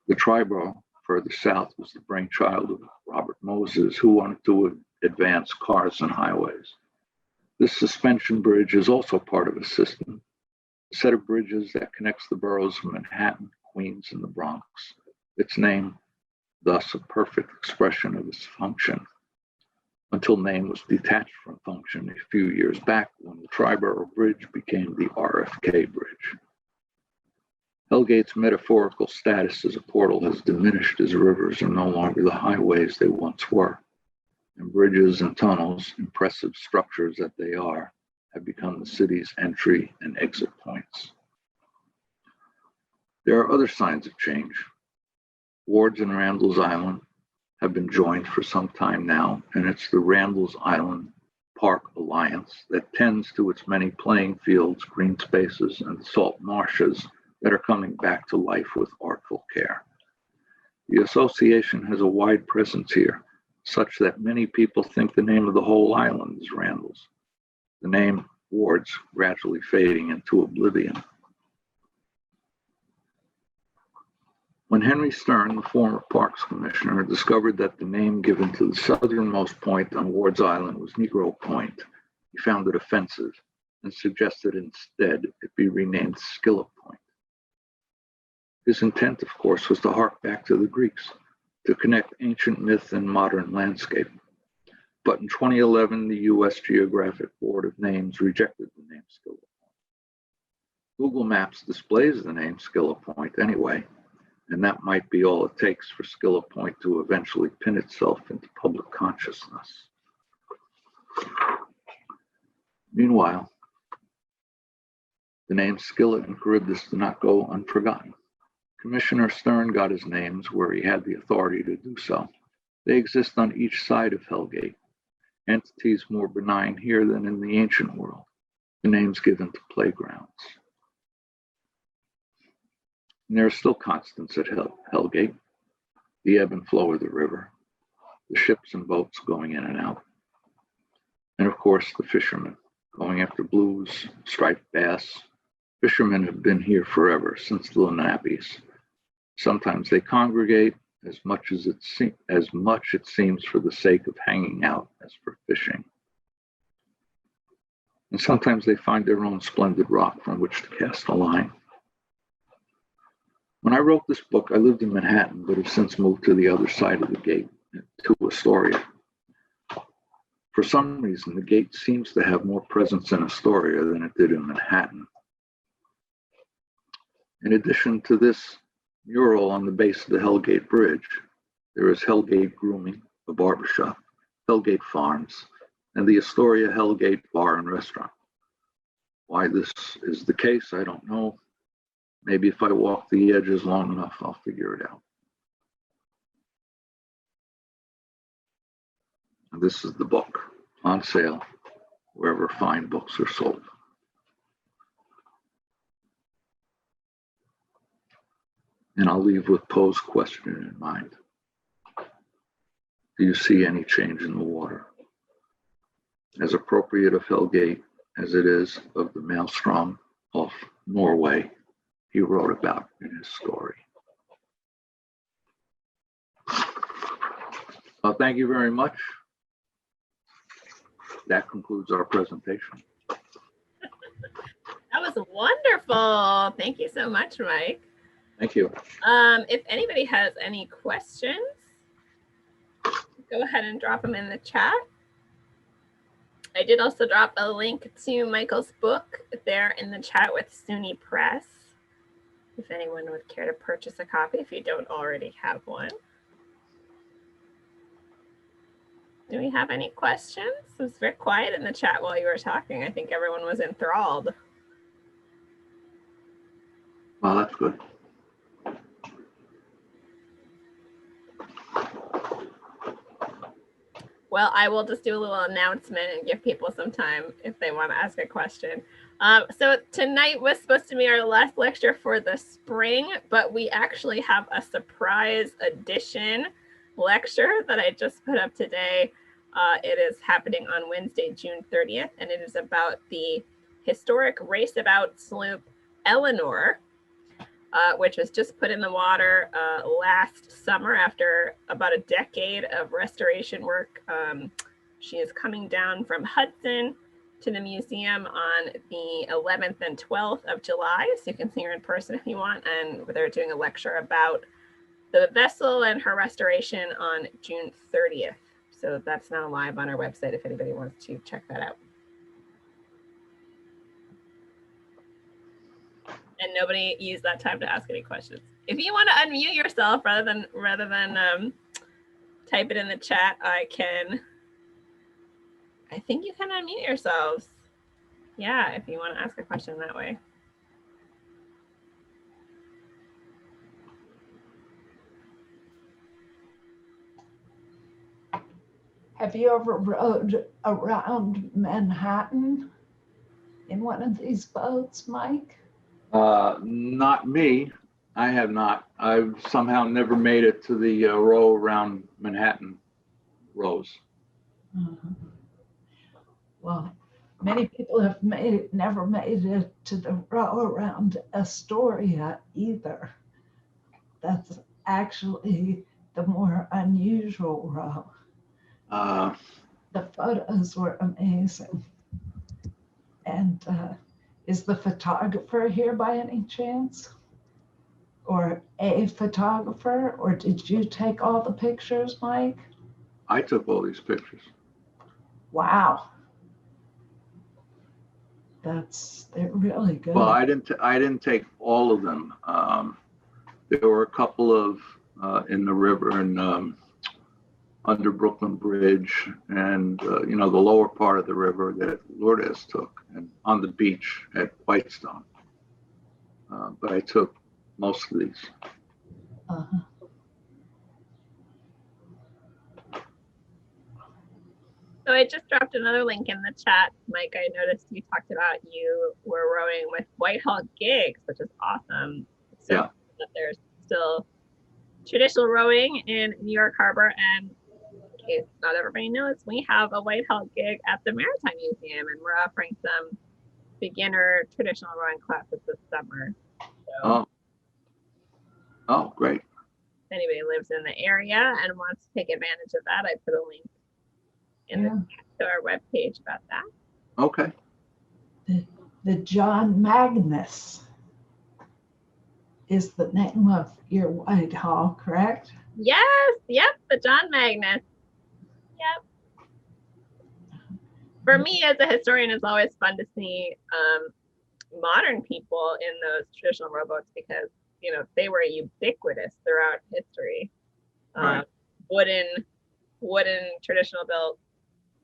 The Triborough further south was the brainchild of Robert Moses, who wanted to advance cars and highways. This suspension bridge is also part of a system, a set of bridges that connects the boroughs of Manhattan, Queens, and the Bronx. Its name, thus a perfect expression of its function, until name was detached from function a few years back when the Triborough Bridge became the RFK Bridge. Hellgate's metaphorical status as a portal has diminished as rivers are no longer the highways they once were, and bridges and tunnels, impressive structures that they are, have become the city's entry and exit points. There are other signs of change. Ward's and Randall's Island have been joined for some time now, and it's the Randall's Island Park Alliance that tends to its many playing fields, green spaces, and salt marshes that are coming back to life with artful care. The association has a wide presence here, such that many people think the name of the whole island is Randall's. The name Ward's gradually fading into oblivion. When Henry Stern, the former Parks Commissioner, discovered that the name given to the southernmost point on Ward's Island was Negro Point, he found it offensive and suggested instead it be renamed Skillet Point. His intent, of course, was to hark back to the Greeks, to connect ancient myth and modern landscape. But in 2011, the U.S. Geographic Board of Names rejected the name Skillet Point. Google Maps displays the name Skillet Point anyway, and that might be all it takes for Skillet Point to eventually pin itself into public consciousness. Meanwhile, the names Skillet and Charybdis do not go unforgotten. Commissioner Stern got his names where he had the authority to do so. They exist on each side of Hellgate, entities more benign here than in the ancient world, the names given to playgrounds. And there are still constants at Hellgate, the ebb and flow of the river, the ships and boats going in and out, and of course the fishermen going after blues, striped bass. Fishermen have been here forever, since the Lenapes. Sometimes they congregate as much it seems for the sake of hanging out as for fishing. And sometimes they find their own splendid rock from which to cast a line. When I wrote this book, I lived in Manhattan, but have since moved to the other side of the gate, to Astoria. For some reason, the gate seems to have more presence in Astoria than it did in Manhattan. In addition to this mural on the base of the Hellgate Bridge, there is Hellgate Grooming, a barbershop, Hellgate Farms, and the Astoria Hellgate Bar and Restaurant. Why this is the case, I don't know. Maybe if I walk the edges long enough, I'll figure it out. And this is the book, on sale, wherever fine books are sold. And I'll leave with Poe's question in mind. Do you see any change in the water? As appropriate of Hellgate as it is of the maelstrom off Norway he wrote about in his story. Thank you very much. That concludes our presentation. That was wonderful. Thank you so much, Mike. Thank you. If anybody has any questions, go ahead and drop them in the chat. I did also drop a link to Michael's book there in the chat with SUNY Press, if anyone would care to purchase a copy if you don't already have one. Do we have any questions? It was very quiet in the chat while you were talking. I think everyone was enthralled. Well, that's good. Well, I will just do a little announcement and give people some time if they want to ask a question. So tonight was supposed to be our last lecture for the spring, but we actually have a surprise edition lecture that I just put up today. It is happening on Wednesday, June 30th, and it is about the historic raceabout sloop Eleanor, which was just put in the water last summer after about a decade of restoration work. She is coming down from Hudson to the museum on the 11th and 12th of July, so you can see her in person if you want, and they're doing a lecture about the vessel and her restoration on June 30th. So that's now live on our website if anybody wants to check that out. And nobody used that time to ask any questions. If you want to unmute yourself rather than type it in the chat, I think you can unmute yourselves. Yeah, if you want to ask a question that way. Have you ever rode around Manhattan in one of these boats, Mike? Not me. I have not. I've somehow never made it to the row around Manhattan rows. Well, many people have never made it to the row around Astoria either. That's actually the more unusual row. The photos were amazing. And is the photographer here by any chance? Or a photographer? Or did you take all the pictures, Mike? I took all these pictures. Wow. They're really good. Well, I didn't take all of them. There were a couple of in the river and under Brooklyn Bridge and the lower part of the river that Lourdes took, and on the beach at Whitestone. But I took most of these. Uh-huh. So I just dropped another link in the chat. Mike, I noticed you talked about you were rowing with Whitehall gigs, which is awesome. So Yeah. that there's still traditional rowing in New York Harbor. And in case not everybody knows, we have a Whitehall gig at the Maritime Museum, and we're offering some beginner traditional rowing classes this summer. So Oh, great. if anybody lives in the area and wants to take advantage of that, I put a link in to our webpage about that. Okay. The John Magnus is the name of your Whitehall, correct? Yes, yep, the John Magnus. Yep. For me as a historian, it's always fun to see modern people in those traditional rowboats because, they were ubiquitous throughout history. Right. Wooden traditional built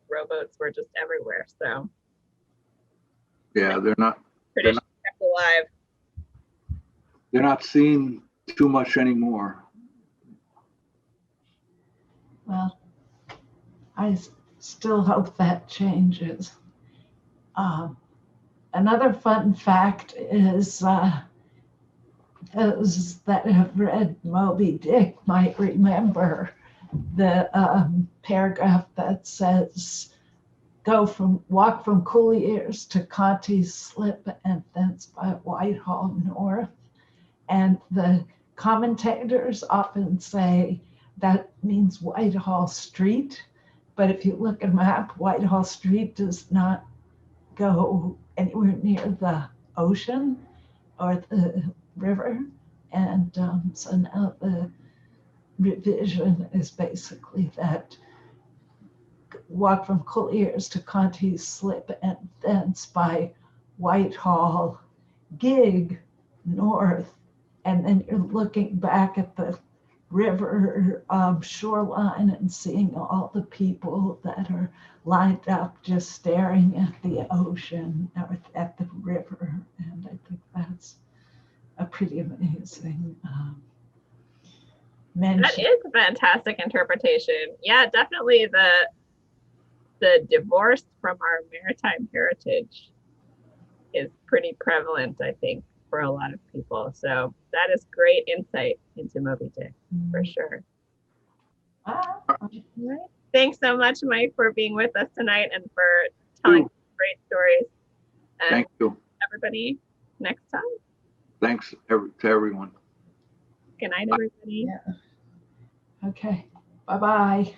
rowboats were just everywhere. So Yeah, they're not kept alive. They're not seen too much anymore. Well, I still hope that changes. Another fun fact is those that have read Moby Dick might remember the paragraph that says, walk from Coolier's to Conti's Slip and thence by Whitehall North. And the commentators often say that means Whitehall Street. But if you look at a map, Whitehall Street does not go anywhere near the ocean or the river. And so now the revision is basically that walk from Coolier's to Conti's Slip and thence by Whitehall Gig North. And then you're looking back at the river shoreline and seeing all the people that are lined up just staring at the ocean or at the river. And I think that's a pretty amazing mention. That is a fantastic interpretation. Yeah, definitely the divorce from our maritime heritage is pretty prevalent, I think, for a lot of people. So that is great insight into Moby Dick, for sure. Right. Thanks so much, Mike, for being with us tonight and for telling great stories. And thank you. Everybody, next time. Thanks to everyone. Good night, everybody. Yeah. Okay. Bye-bye.